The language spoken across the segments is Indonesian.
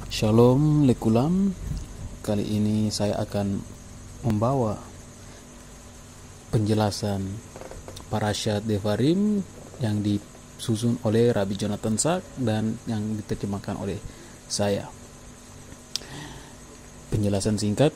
Shalom lekulam. Kali ini saya akan membawa penjelasan Parashat Devarim yang disusun oleh Rabbi Jonathan Sacks dan yang diterjemahkan oleh saya. Penjelasan singkat,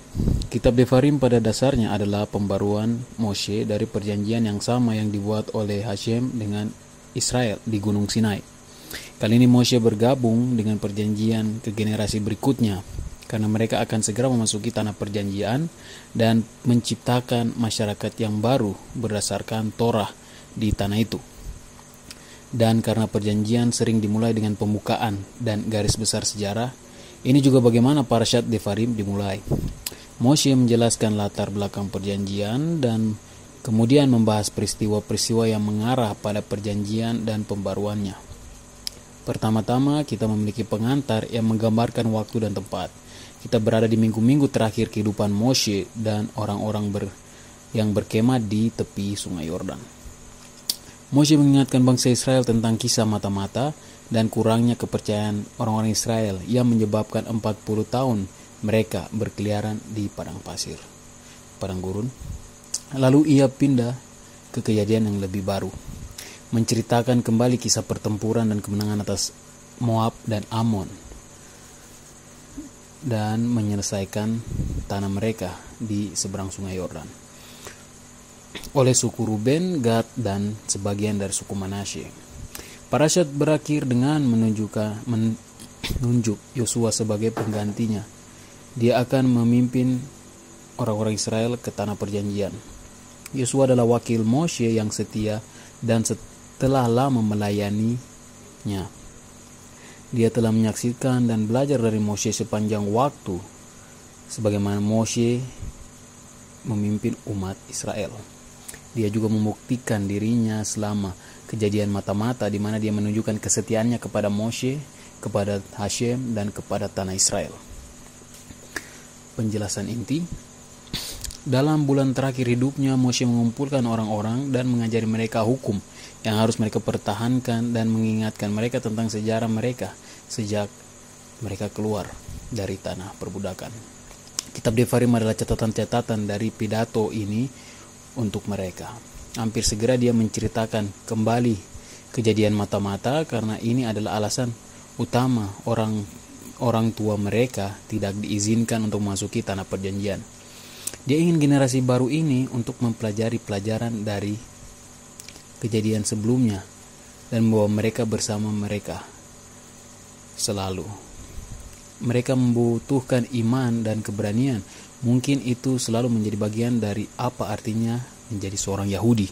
Kitab Devarim pada dasarnya adalah pembaruan Moshe dari perjanjian yang sama yang dibuat oleh Hashem dengan Israel di Gunung Sinai. Kali ini Moshe bergabung dengan perjanjian ke generasi berikutnya karena mereka akan segera memasuki tanah perjanjian dan menciptakan masyarakat yang baru berdasarkan Torah di tanah itu. Dan karena perjanjian sering dimulai dengan pembukaan dan garis besar sejarah, ini juga bagaimana Parashat Devarim dimulai. Moshe menjelaskan latar belakang perjanjian dan kemudian membahas peristiwa-peristiwa yang mengarah pada perjanjian dan pembaruannya. Pertama-tama kita memiliki pengantar yang menggambarkan waktu dan tempat. Kita berada di minggu-minggu terakhir kehidupan Moshe dan orang-orang yang berkemah di tepi sungai Yordan. Moshe mengingatkan bangsa Israel tentang kisah mata-mata dan kurangnya kepercayaan orang-orang Israel yang menyebabkan 40 tahun mereka berkeliaran di padang gurun. Lalu ia pindah ke kejadian yang lebih baru, menceritakan kembali kisah pertempuran dan kemenangan atas Moab dan Amon dan menyelesaikan tanah mereka di seberang sungai Yordan oleh suku Ruben, Gad, dan sebagian dari suku Manasye. Parashat berakhir dengan menunjuk Yosua sebagai penggantinya. Dia akan memimpin orang-orang Israel ke tanah perjanjian. Yosua adalah wakil Moshe yang setia dan telah lama melayaninya. Dia telah menyaksikan dan belajar dari Moshe sepanjang waktu, sebagaimana Moshe memimpin umat Israel. Dia juga membuktikan dirinya selama kejadian mata-mata di mana dia menunjukkan kesetiaannya kepada Moshe, kepada Hashem, dan kepada tanah Israel. Penjelasan inti. Dalam bulan terakhir hidupnya, Moshe mengumpulkan orang-orang dan mengajari mereka hukum yang harus mereka pertahankan dan mengingatkan mereka tentang sejarah mereka sejak mereka keluar dari tanah perbudakan. Kitab Devarim adalah catatan-catatan dari pidato ini untuk mereka. Hampir segera dia menceritakan kembali kejadian mata-mata karena ini adalah alasan utama orang tua mereka tidak diizinkan untuk memasuki tanah perjanjian. Dia ingin generasi baru ini untuk mempelajari pelajaran dari kejadian sebelumnya dan membawa mereka bersama mereka selalu. Mereka membutuhkan iman dan keberanian. Mungkin itu selalu menjadi bagian dari apa artinya menjadi seorang Yahudi.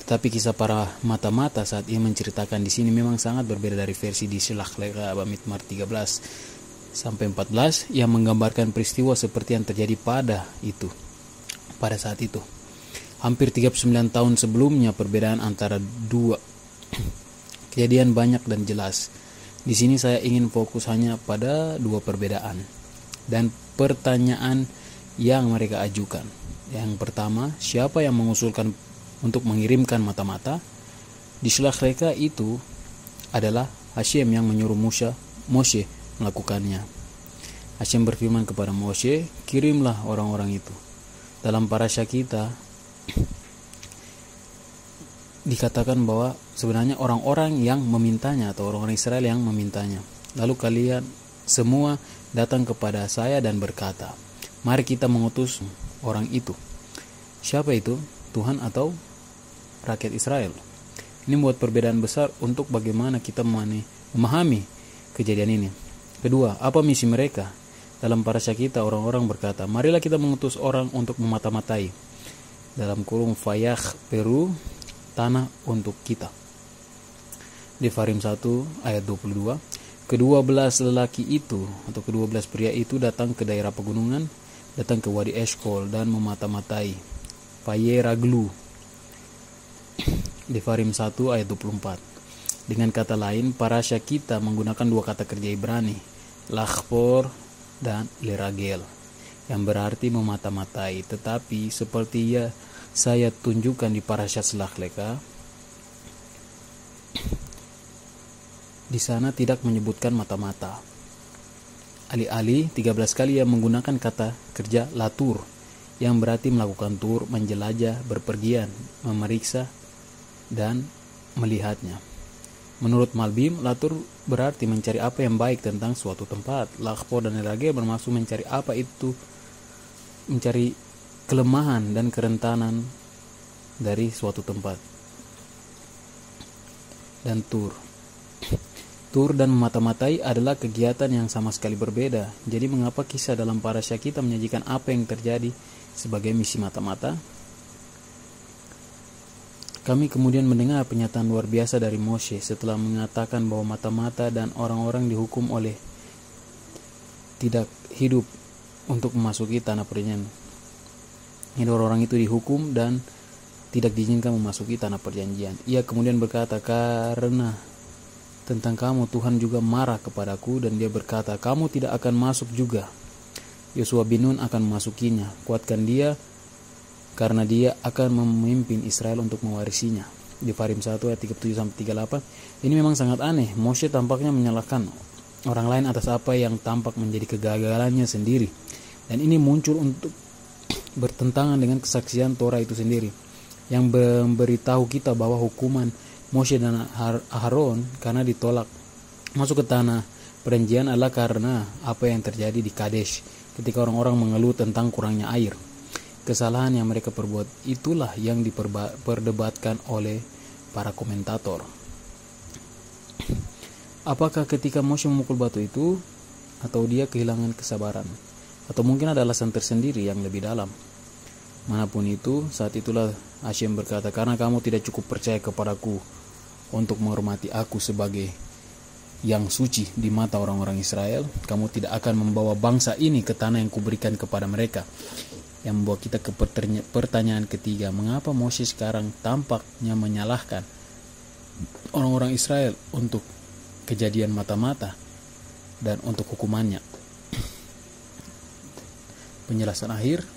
Tetapi kisah para mata-mata saat ia menceritakan di sini memang sangat berbeda dari versi di Shelach Lecha Bamidbar 13-14 yang menggambarkan peristiwa seperti yang terjadi pada saat itu. Hampir 39 tahun sebelumnya, perbedaan antara dua kejadian banyak dan jelas. Di sini saya ingin fokus hanya pada dua perbedaan dan pertanyaan yang mereka ajukan. Yang pertama, siapa yang mengusulkan untuk mengirimkan mata-mata? Di Shelach Lecha itu adalah Hashem yang menyuruh Moshe melakukannya. Hashem berfirman kepada Moshe, kirimlah orang-orang itu. Dalam parasha kita dikatakan bahwa sebenarnya orang-orang yang memintanya atau orang-orang Israel yang memintanya. Lalu kalian semua datang kepada saya dan berkata, mari kita mengutus orang itu. Siapa itu? Tuhan atau rakyat Israel? Ini membuat perbedaan besar untuk bagaimana kita memahami kejadian ini. Kedua, apa misi mereka? Dalam parasha kita orang-orang berkata, marilah kita mengutus orang untuk memata-matai. Dalam kurung Vayach Peru, tanah untuk kita. Devarim 1 ayat 22. Ke-12 lelaki itu atau ke-12 pria itu datang ke daerah pegunungan, datang ke Wadi Eshkol dan memata-matai Vayeraglu. Devarim 1 ayat 24. Dengan kata lain, parasha kita menggunakan dua kata kerja Ibrani, lachpor dan leragel, yang berarti memata-matai. Tetapi seperti saya tunjukkan di Parashat Shelach Lecha, di sana tidak menyebutkan mata-mata. Alih-alih 13 kali ia menggunakan kata kerja latur, yang berarti melakukan tur, menjelajah, berpergian, memeriksa, dan melihatnya. Menurut Malbim, latur berarti mencari apa yang baik tentang suatu tempat. Lakpo dan lage bermaksud mencari apa itu, mencari kelemahan dan kerentanan dari suatu tempat. Dan tur dan memata-matai adalah kegiatan yang sama sekali berbeda. Jadi mengapa kisah dalam parasya kita menyajikan apa yang terjadi sebagai misi mata-mata? Kami kemudian mendengar pernyataan luar biasa dari Moshe setelah mengatakan bahwa mata-mata dan orang-orang dihukum oleh tidak hidup untuk memasuki tanah perjanjian. Ini orang-orang itu dihukum dan tidak diizinkan memasuki tanah perjanjian. Ia kemudian berkata, karena tentang kamu Tuhan juga marah kepadaku, dan dia berkata, kamu tidak akan masuk juga. Yosua bin Nun akan memasukinya. Kuatkan dia, karena dia akan memimpin Israel untuk mewarisinya. Di Farim 1 ayat 37-38. Ini memang sangat aneh. Moshe tampaknya menyalahkan orang lain atas apa yang tampak menjadi kegagalannya sendiri. Dan ini muncul untuk bertentangan dengan kesaksian Torah itu sendiri, yang memberitahu kita bahwa hukuman Moshe dan Aharon karena ditolak masuk ke tanah perjanjian adalah karena apa yang terjadi di Kadesh ketika orang-orang mengeluh tentang kurangnya air. Kesalahan yang mereka perbuat itulah yang diperdebatkan oleh para komentator. Apakah ketika Moshe memukul batu itu, atau dia kehilangan kesabaran, atau mungkin ada alasan tersendiri yang lebih dalam? Manapun itu, saat itulah Hashem berkata, karena kamu tidak cukup percaya kepadaku untuk menghormati aku sebagai yang suci di mata orang-orang Israel, kamu tidak akan membawa bangsa ini ke tanah yang kuberikan kepada mereka. Yang membawa kita ke pertanyaan ketiga, mengapa Moshe sekarang tampaknya menyalahkan orang-orang Israel untuk kejadian mata-mata dan untuk hukumannya? Penjelasan akhir.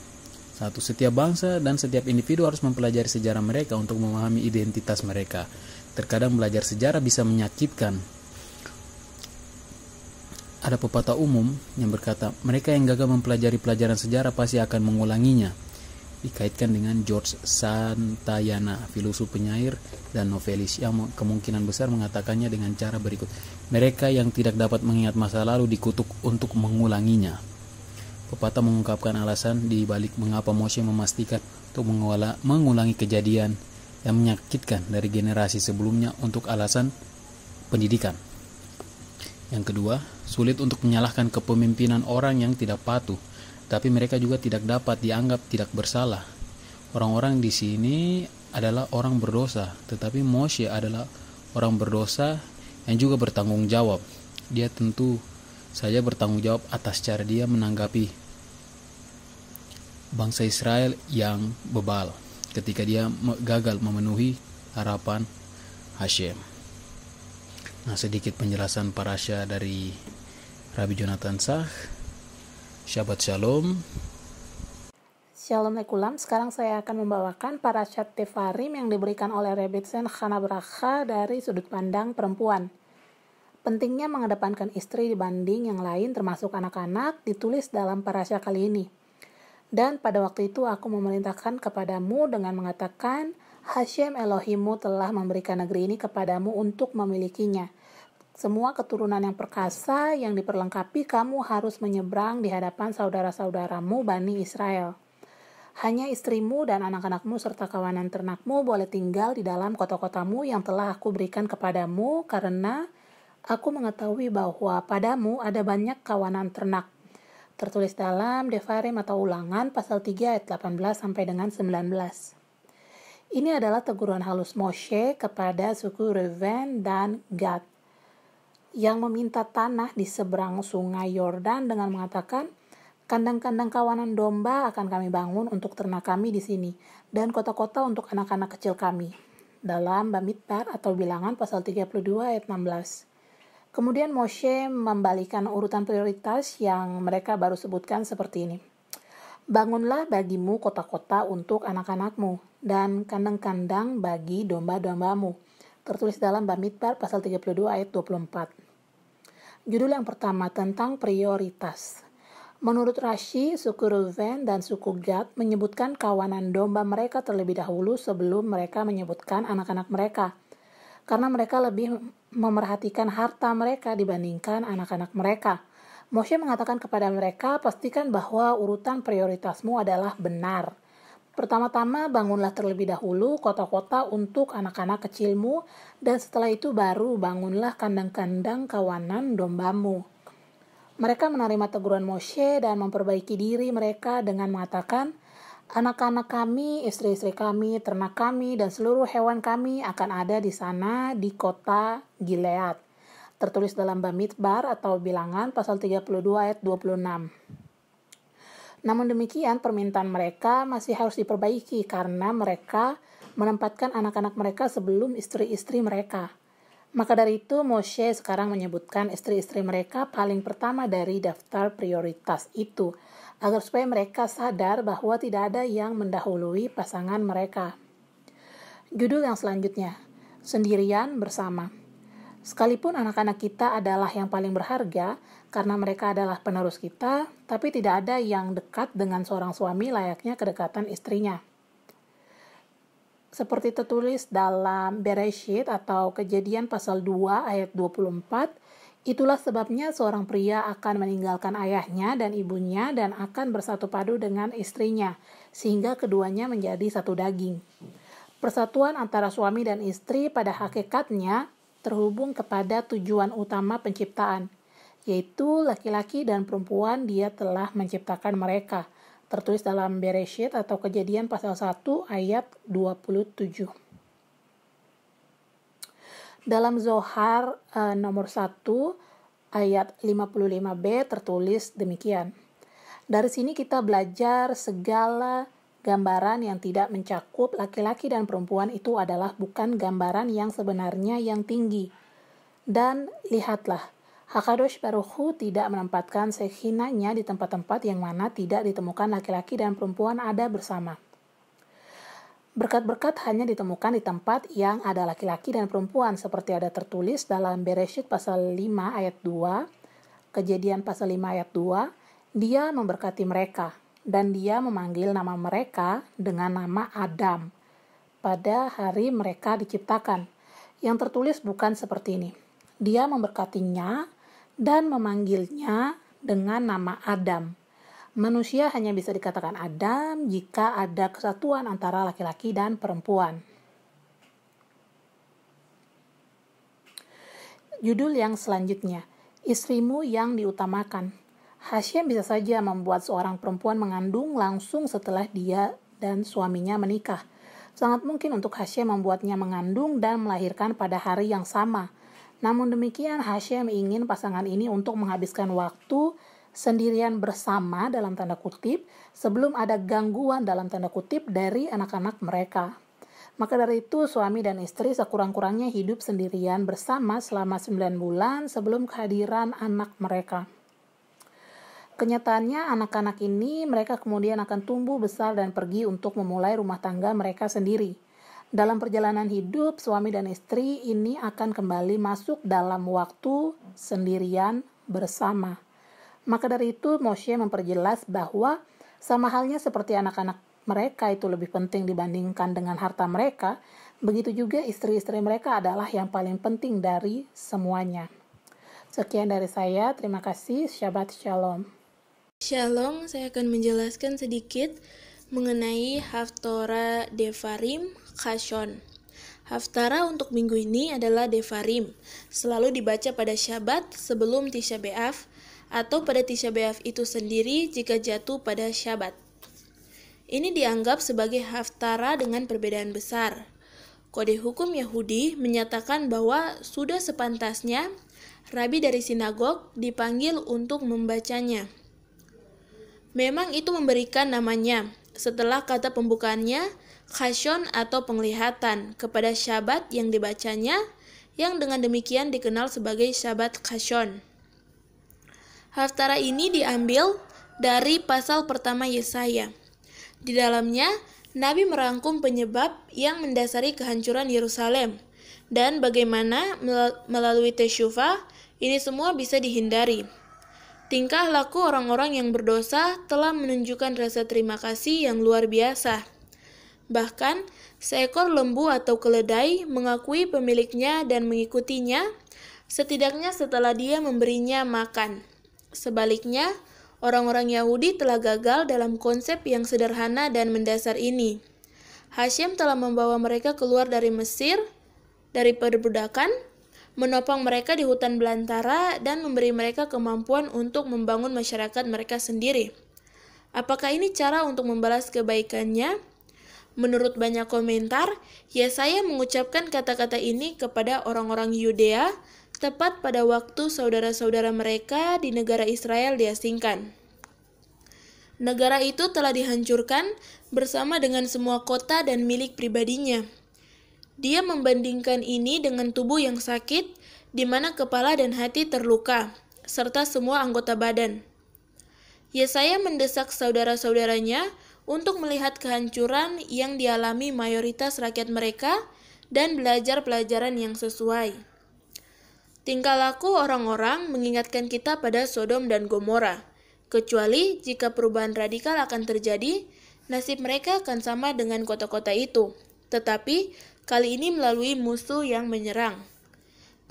1. Setiap bangsa dan setiap individu harus mempelajari sejarah mereka untuk memahami identitas mereka. Terkadang belajar sejarah bisa menyakitkan. Ada pepatah umum yang berkata, mereka yang gagal mempelajari pelajaran sejarah pasti akan mengulanginya. Dikaitkan dengan George Santayana, filosof, penyair, dan novelis, yang kemungkinan besar mengatakannya dengan cara berikut. Mereka yang tidak dapat mengingat masa lalu dikutuk untuk mengulanginya. Pepatah mengungkapkan alasan di balik mengapa Moshe memastikan untuk mengulangi kejadian yang menyakitkan dari generasi sebelumnya untuk alasan pendidikan. Yang kedua, sulit untuk menyalahkan kepemimpinan orang yang tidak patuh, tapi mereka juga tidak dapat dianggap tidak bersalah. Orang-orang di sini adalah orang berdosa, tetapi Moshe adalah orang berdosa yang juga bertanggung jawab. Dia tentu saja bertanggung jawab atas cara dia menanggapi bangsa Israel yang bebal ketika dia gagal memenuhi harapan Hashem. Nah, sedikit penjelasan parasya dari Rabbi Jonathan Sach. Shabbat Shalom. Shalom Lekulam. Sekarang saya akan membawakan parashat Devarim yang diberikan oleh Rebbetzin Chana Bracha dari sudut pandang perempuan. Pentingnya mengedepankan istri dibanding yang lain termasuk anak-anak ditulis dalam parasya kali ini. Dan pada waktu itu aku memerintahkan kepadamu dengan mengatakan, Hashem Elohimu telah memberikan negeri ini kepadamu untuk memilikinya. Semua keturunan yang perkasa yang diperlengkapi kamu harus menyeberang di hadapan saudara-saudaramu Bani Israel. Hanya istrimu dan anak-anakmu serta kawanan ternakmu boleh tinggal di dalam kota-kotamu yang telah aku berikan kepadamu, karena aku mengetahui bahwa padamu ada banyak kawanan ternak. Tertulis dalam Devarim atau Ulangan pasal 3 ayat 18 sampai dengan 19. Ini adalah teguran halus Moshe kepada suku Reuben dan Gad yang meminta tanah di seberang sungai Yordan dengan mengatakan, kandang-kandang kawanan domba akan kami bangun untuk ternak kami di sini, dan kota-kota untuk anak-anak kecil kami. Dalam Bamidbar atau Bilangan pasal 32 ayat 16. Kemudian Moshe membalikan urutan prioritas yang mereka baru sebutkan seperti ini. Bangunlah bagimu kota-kota untuk anak-anakmu, dan kandang-kandang bagi domba-dombamu. Tertulis dalam Bamidbar pasal 32 ayat 24. Judul yang pertama tentang prioritas. Menurut Rashi, suku Reuben dan suku Gad menyebutkan kawanan domba mereka terlebih dahulu sebelum mereka menyebutkan anak-anak mereka. Karena mereka lebih memerhatikan harta mereka dibandingkan anak-anak mereka. Moshe mengatakan kepada mereka, pastikan bahwa urutan prioritasmu adalah benar. Pertama-tama bangunlah terlebih dahulu kota-kota untuk anak-anak kecilmu, dan setelah itu baru bangunlah kandang-kandang kawanan dombamu. Mereka menerima teguran Moshe dan memperbaiki diri mereka dengan mengatakan, anak-anak kami, istri-istri kami, ternak kami, dan seluruh hewan kami akan ada di sana di kota Gilead. Tertulis dalam Bamidbar atau Bilangan pasal 32 ayat 26. Namun demikian permintaan mereka masih harus diperbaiki karena mereka menempatkan anak-anak mereka sebelum istri-istri mereka. Maka dari itu Moshe sekarang menyebutkan istri-istri mereka paling pertama dari daftar prioritas itu, agar supaya mereka sadar bahwa tidak ada yang mendahului pasangan mereka. Judul yang selanjutnya, sendirian bersama. Sekalipun anak-anak kita adalah yang paling berharga, karena mereka adalah penerus kita, tapi tidak ada yang dekat dengan seorang suami layaknya kedekatan istrinya. Seperti tertulis dalam Bereshit atau Kejadian pasal 2 ayat 24, itulah sebabnya seorang pria akan meninggalkan ayahnya dan ibunya dan akan bersatu padu dengan istrinya, sehingga keduanya menjadi satu daging. Persatuan antara suami dan istri pada hakikatnya terhubung kepada tujuan utama penciptaan, yaitu laki-laki dan perempuan Dia telah menciptakan mereka. Tertulis dalam Bereshit atau Kejadian pasal 1 ayat 27. Dalam Zohar nomor 1 ayat 55b tertulis demikian. Dari sini kita belajar segala gambaran yang tidak mencakup laki-laki dan perempuan itu adalah bukan gambaran yang sebenarnya yang tinggi. Dan lihatlah, Hakadosh Baruch Hu tidak menempatkan Shekhinah-Nya di tempat-tempat yang mana tidak ditemukan laki-laki dan perempuan ada bersama. Berkat-berkat hanya ditemukan di tempat yang ada laki-laki dan perempuan, seperti ada tertulis dalam Bereshit pasal 5 ayat 2, Kejadian pasal 5 ayat 2, Dia memberkati mereka, dan Dia memanggil nama mereka dengan nama Adam pada hari mereka diciptakan. Yang tertulis bukan seperti ini. Dia memberkatinya dan memanggilnya dengan nama Adam. Manusia hanya bisa dikatakan Adam jika ada kesatuan antara laki-laki dan perempuan. Judul yang selanjutnya, istrimu yang diutamakan. Hashem bisa saja membuat seorang perempuan mengandung langsung setelah dia dan suaminya menikah. Sangat mungkin untuk Hashem membuatnya mengandung dan melahirkan pada hari yang sama. Namun demikian, Hashem ingin pasangan ini untuk menghabiskan waktu sendirian bersama dalam tanda kutip sebelum ada gangguan dalam tanda kutip dari anak-anak mereka. Maka dari itu, suami dan istri sekurang-kurangnya hidup sendirian bersama selama 9 bulan sebelum kehadiran anak mereka. Kenyataannya, anak-anak ini mereka kemudian akan tumbuh besar dan pergi untuk memulai rumah tangga mereka sendiri. Dalam perjalanan hidup, suami dan istri ini akan kembali masuk dalam waktu sendirian bersama. Maka dari itu, Moshe memperjelas bahwa sama halnya seperti anak-anak mereka itu lebih penting dibandingkan dengan harta mereka, begitu juga istri-istri mereka adalah yang paling penting dari semuanya. Sekian dari saya, terima kasih, Shabbat Shalom. Shalom, saya akan menjelaskan sedikit mengenai Haftorah Devarim Chashon. Haftarah untuk minggu ini adalah Devarim, selalu dibaca pada Syabat sebelum Tisha B'Av atau pada Tisha B'Av itu sendiri jika jatuh pada Syabat. Ini dianggap sebagai Haftarah dengan perbedaan besar. Kode hukum Yahudi menyatakan bahwa sudah sepantasnya rabi dari sinagog dipanggil untuk membacanya. Memang itu memberikan namanya setelah kata pembukaannya Chashon atau penglihatan kepada Syabat yang dibacanya, yang dengan demikian dikenal sebagai Syabat Chashon. Haftarah ini diambil dari pasal pertama Yesaya. Di dalamnya, Nabi merangkum penyebab yang mendasari kehancuran Yerusalem dan bagaimana melalui Teshuvah Ini semua bisa dihindari. Tingkah laku orang-orang yang berdosa telah menunjukkan rasa terima kasih yang luar biasa. Bahkan, seekor lembu atau keledai mengakui pemiliknya dan mengikutinya, setidaknya setelah dia memberinya makan. Sebaliknya, orang-orang Yahudi telah gagal dalam konsep yang sederhana dan mendasar ini. Hashem telah membawa mereka keluar dari Mesir, dari perbudakan, menopang mereka di hutan belantara, dan memberi mereka kemampuan untuk membangun masyarakat mereka sendiri. Apakah ini cara untuk membalas kebaikannya? Menurut banyak komentar, Yesaya mengucapkan kata-kata ini kepada orang-orang Yudea tepat pada waktu saudara-saudara mereka di negara Israel diasingkan. Negara itu telah dihancurkan bersama dengan semua kota dan milik pribadinya. Dia membandingkan ini dengan tubuh yang sakit, di mana kepala dan hati terluka, serta semua anggota badan. Yesaya mendesak saudara-saudaranya untuk melihat kehancuran yang dialami mayoritas rakyat mereka dan belajar pelajaran yang sesuai. Tingkah laku orang-orang mengingatkan kita pada Sodom dan Gomora, kecuali jika perubahan radikal akan terjadi, nasib mereka akan sama dengan kota-kota itu, tetapi kali ini melalui musuh yang menyerang.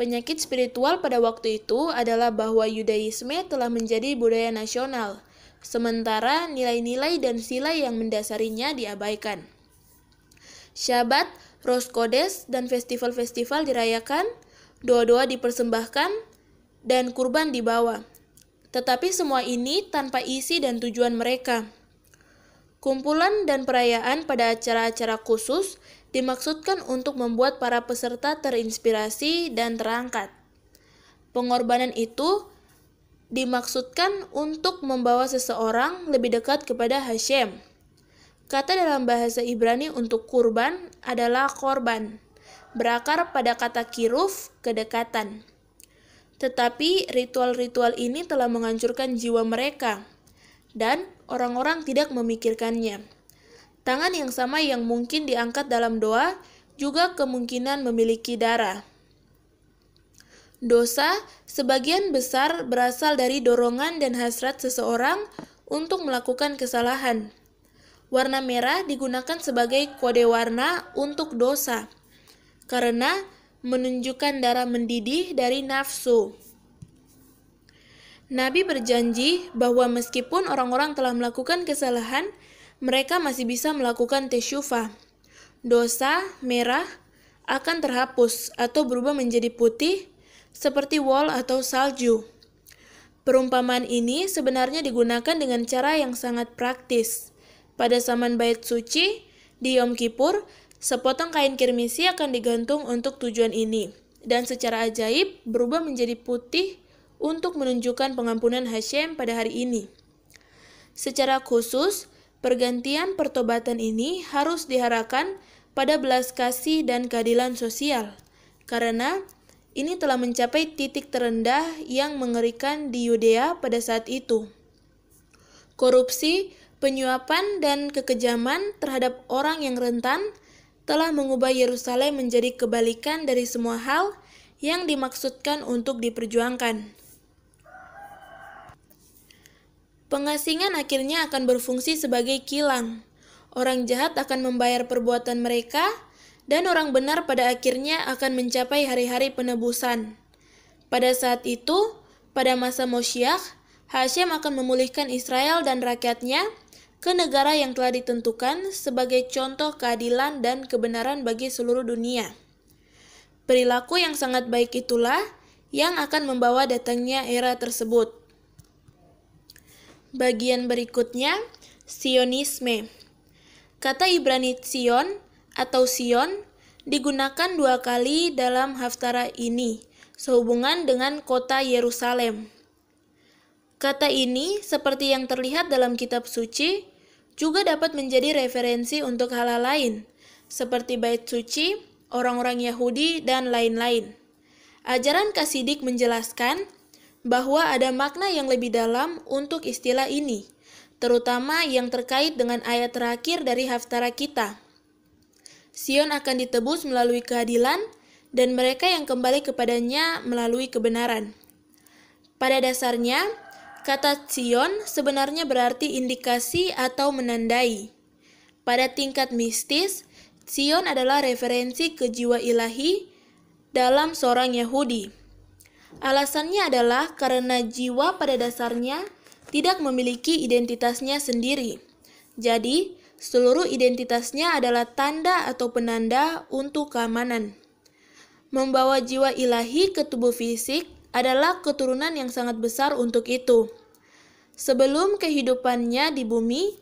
Penyakit spiritual pada waktu itu adalah bahwa Yudaisme telah menjadi budaya nasional, sementara nilai-nilai dan sila yang mendasarinya diabaikan. Syabat, Rosh Kodesh, dan festival-festival dirayakan, doa-doa dipersembahkan, dan kurban dibawa. Tetapi semua ini tanpa isi dan tujuan mereka. Kumpulan dan perayaan pada acara-acara khusus dimaksudkan untuk membuat para peserta terinspirasi dan terangkat. Pengorbanan itu dimaksudkan untuk membawa seseorang lebih dekat kepada Hashem. Kata dalam bahasa Ibrani untuk kurban adalah korban, berakar pada kata kiruf, kedekatan. Tetapi ritual-ritual ini telah menghancurkan jiwa mereka, dan orang-orang tidak memikirkannya. Tangan yang sama yang mungkin diangkat dalam doa juga kemungkinan memiliki darah. Dosa sebagian besar berasal dari dorongan dan hasrat seseorang untuk melakukan kesalahan. Warna merah digunakan sebagai kode warna untuk dosa, karena menunjukkan darah mendidih dari nafsu. Nabi berjanji bahwa meskipun orang-orang telah melakukan kesalahan, mereka masih bisa melakukan tesyufah. Dosa merah akan terhapus atau berubah menjadi putih seperti wol atau salju. Perumpamaan ini sebenarnya digunakan dengan cara yang sangat praktis. Pada zaman Bait Suci, di Yom Kippur, sepotong kain kirmisi akan digantung untuk tujuan ini, dan secara ajaib berubah menjadi putih untuk menunjukkan pengampunan Hashem pada hari ini. Secara khusus, pergantian pertobatan ini harus diarahkan pada belas kasih dan keadilan sosial, karena ini telah mencapai titik terendah yang mengerikan di Yudea pada saat itu. Korupsi, penyuapan, dan kekejaman terhadap orang yang rentan telah mengubah Yerusalem menjadi kebalikan dari semua hal yang dimaksudkan untuk diperjuangkan. Pengasingan akhirnya akan berfungsi sebagai kilang. Orang jahat akan membayar perbuatan mereka, dan orang benar pada akhirnya akan mencapai hari-hari penebusan. Pada saat itu, pada masa Moshiach, Hashem akan memulihkan Israel dan rakyatnya ke negara yang telah ditentukan sebagai contoh keadilan dan kebenaran bagi seluruh dunia. Perilaku yang sangat baik itulah yang akan membawa datangnya era tersebut. Bagian berikutnya, Sionisme. Kata Ibrani Sion atau Sion digunakan 2 kali dalam Haftara ini, sehubungan dengan kota Yerusalem. Kata ini, seperti yang terlihat dalam kitab suci, juga dapat menjadi referensi untuk hal-hal lain, seperti bait suci, orang-orang Yahudi, dan lain-lain. Ajaran Kasidik menjelaskan bahwa ada makna yang lebih dalam untuk istilah ini, terutama yang terkait dengan ayat terakhir dari Haftara kita. Sion akan ditebus melalui keadilan, dan mereka yang kembali kepadanya melalui kebenaran. Pada dasarnya, kata Tzion sebenarnya berarti indikasi atau menandai. Pada tingkat mistis, Tzion adalah referensi ke jiwa ilahi dalam seorang Yahudi. Alasannya adalah karena jiwa pada dasarnya tidak memiliki identitasnya sendiri. Jadi, seluruh identitasnya adalah tanda atau penanda untuk keamanan. Membawa jiwa ilahi ke tubuh fisik adalah keturunan yang sangat besar untuk itu. Sebelum kehidupannya di bumi,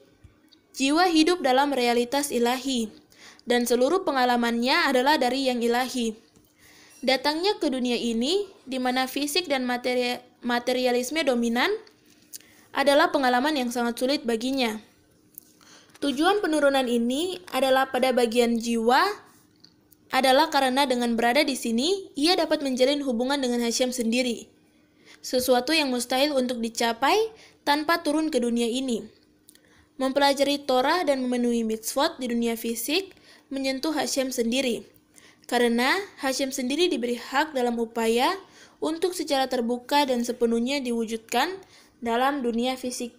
jiwa hidup dalam realitas ilahi, dan seluruh pengalamannya adalah dari yang ilahi. Datangnya ke dunia ini, di mana fisik dan materialisme dominan, adalah pengalaman yang sangat sulit baginya. Tujuan penurunan ini adalah pada bagian jiwa, adalah karena dengan berada di sini, ia dapat menjalin hubungan dengan Hashem sendiri. Sesuatu yang mustahil untuk dicapai tanpa turun ke dunia ini. Mempelajari Torah dan memenuhi mitzvot di dunia fisik menyentuh Hashem sendiri. Karena Hashem sendiri diberi hak dalam upaya untuk secara terbuka dan sepenuhnya diwujudkan dalam dunia fisik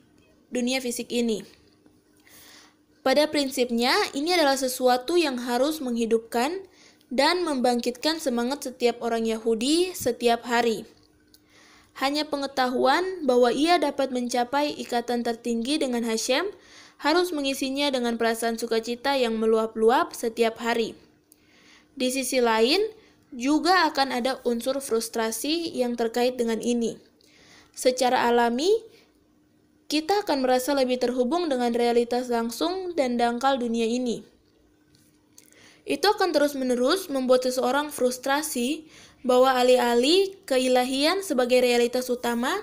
ini. Pada prinsipnya, ini adalah sesuatu yang harus menghidupkan dan membangkitkan semangat setiap orang Yahudi setiap hari. Hanya pengetahuan bahwa ia dapat mencapai ikatan tertinggi dengan Hashem harus mengisinya dengan perasaan sukacita yang meluap-luap setiap hari. Di sisi lain, juga akan ada unsur frustrasi yang terkait dengan ini. Secara alami, kita akan merasa lebih terhubung dengan realitas langsung dan dangkal dunia ini. Itu akan terus-menerus membuat seseorang frustrasi bahwa alih-alih keilahian sebagai realitas utama,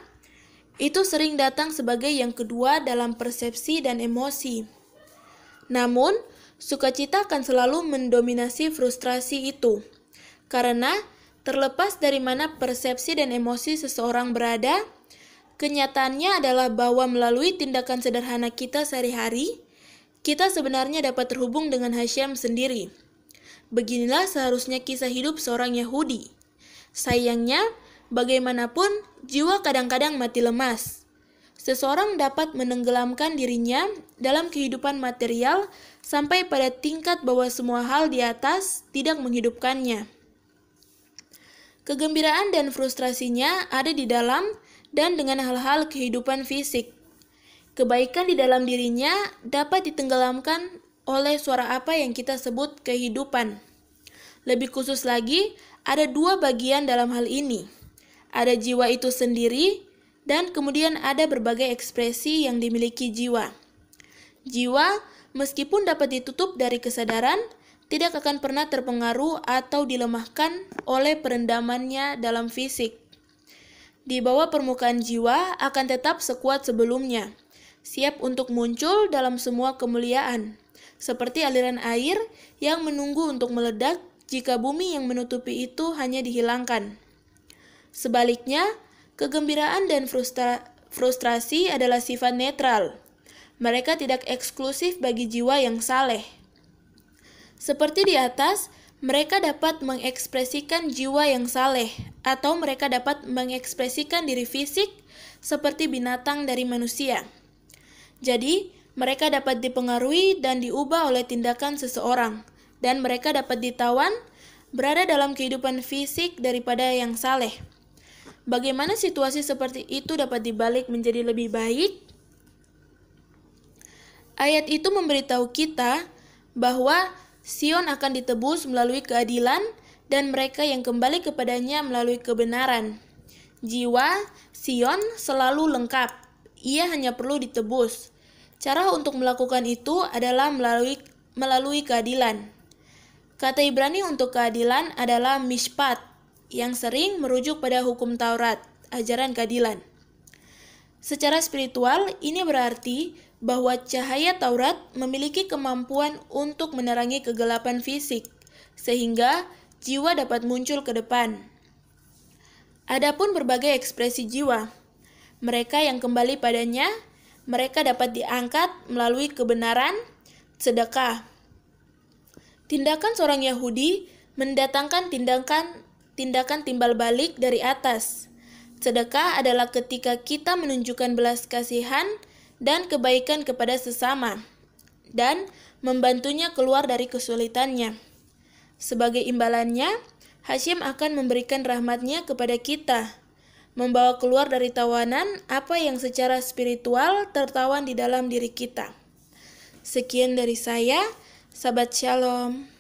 itu sering datang sebagai yang kedua dalam persepsi dan emosi. Namun, sukacita akan selalu mendominasi frustrasi itu, karena terlepas dari mana persepsi dan emosi seseorang berada, kenyataannya adalah bahwa melalui tindakan sederhana kita sehari-hari, kita sebenarnya dapat terhubung dengan Hashem sendiri. Beginilah seharusnya kisah hidup seorang Yahudi. Sayangnya, bagaimanapun, jiwa kadang-kadang mati lemas. Seseorang dapat menenggelamkan dirinya dalam kehidupan material sampai pada tingkat bahwa semua hal di atas tidak menghidupkannya. Kegembiraan dan frustrasinya ada di dalam dan dengan hal-hal kehidupan fisik. Kebaikan di dalam dirinya dapat ditenggelamkan oleh suara apa yang kita sebut kehidupan. Lebih khusus lagi, ada dua bagian dalam hal ini. Ada jiwa itu sendiri, dan kemudian ada berbagai ekspresi yang dimiliki jiwa. Jiwa, meskipun dapat ditutup dari kesadaran, tidak akan pernah terpengaruh atau dilemahkan oleh perendamannya dalam fisik. Di bawah permukaan jiwa akan tetap sekuat sebelumnya, siap untuk muncul dalam semua kemuliaan, seperti aliran air yang menunggu untuk meledak jika bumi yang menutupi itu hanya dihilangkan. Sebaliknya, kegembiraan dan frustrasi adalah sifat netral. Mereka tidak eksklusif bagi jiwa yang saleh. Seperti di atas, mereka dapat mengekspresikan jiwa yang saleh, atau mereka dapat mengekspresikan diri fisik seperti binatang dari manusia. Jadi, mereka dapat dipengaruhi dan diubah oleh tindakan seseorang, dan mereka dapat ditawan berada dalam kehidupan fisik daripada yang saleh. Bagaimana situasi seperti itu dapat dibalik menjadi lebih baik? Ayat itu memberitahu kita bahwa Sion akan ditebus melalui keadilan dan mereka yang kembali kepadanya melalui kebenaran. Jiwa Sion selalu lengkap, ia hanya perlu ditebus. Cara untuk melakukan itu adalah melalui keadilan. Kata Ibrani untuk keadilan adalah mishpat, yang sering merujuk pada hukum Taurat, ajaran keadilan. Secara spiritual, ini berarti bahwa cahaya Taurat memiliki kemampuan untuk menerangi kegelapan fisik, sehingga jiwa dapat muncul ke depan. Adapun berbagai ekspresi jiwa, mereka yang kembali padanya, mereka dapat diangkat melalui kebenaran, sedekah. Tindakan seorang Yahudi mendatangkan tindakan timbal balik dari atas. Sedekah adalah ketika kita menunjukkan belas kasihan dan kebaikan kepada sesama dan membantunya keluar dari kesulitannya. Sebagai imbalannya, Hasyim akan memberikan rahmatnya kepada kita, membawa keluar dari tawanan apa yang secara spiritual tertawan di dalam diri kita. Sekian dari saya, sahabat Shalom.